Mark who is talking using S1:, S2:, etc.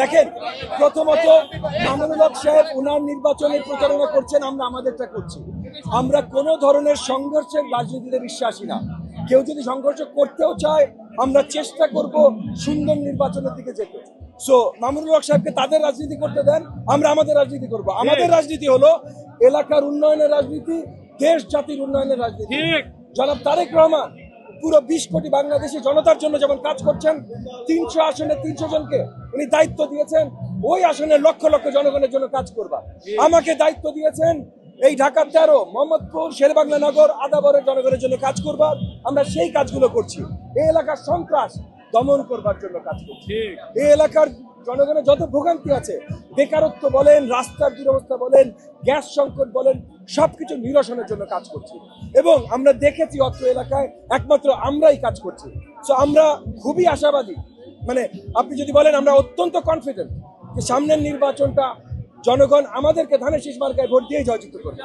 S1: দেখেন, প্রথমত মামুনুল হক সাহেব ওনার নির্বাচনে প্রচারণা করছেন, আমরা আমাদেরটা করছি। আমরা কোনো ধরনের সংঘর্ষের রাজনীতিতে বিশ্বাসী না। কেউ যদি সংঘর্ষ করতেও চায়, আমরা চেষ্টা করব সুন্দর নির্বাচনের দিকে যেতে। সো মামুনুল হক সাহেবকে তাদের রাজনীতি করতে দেন, আমরা আমাদের রাজনীতি করব। আমাদের রাজনীতি হলো এলাকার উন্নয়নের রাজনীতি, দেশ জাতির উন্নয়নের রাজনীতি। জনাব তারেক রহমান পুরো 20 কোটি বাংলাদেশি জনতার জন্য যেমন কাজ করছেন, 300 আসনে 300 জনকে উনি দায়িত্ব দিয়েছেন ওই আসনে লক্ষ লক্ষ জনগণের জন্য কাজ করবা। আমাকে দায়িত্ব দিয়েছেন এই ঢাকা 13, মোহাম্মদপুর, শেরেবাংলা নগর, আদাবরের জনগণের জন্য কাজ করবা। আমরা সেই কাজগুলো করছি। এই এলাকার সন্ত্রাস দমন করবার জন্য কাজ করছি। এই এলাকার জনগণের যত ভোগান্তি আছে, বেকারত্ব বলেন, রাস্তার দুরবস্থা বলেন, গ্যাস সংকট বলেন, সবকিছু নিরসনের জন্য কাজ করছি। এবং আমরা দেখেছি অত্র এলাকায় একমাত্র আমরাই কাজ করছি। সো আমরা খুবই আশাবাদী, মানে আপনি যদি বলেন আমরা অত্যন্ত কনফিডেন্ট যে সামনের নির্বাচনটা জনগণ আমাদেরকে ধানের শীষ মার্কায় ভোট দিয়ে জয়যুক্ত করবে।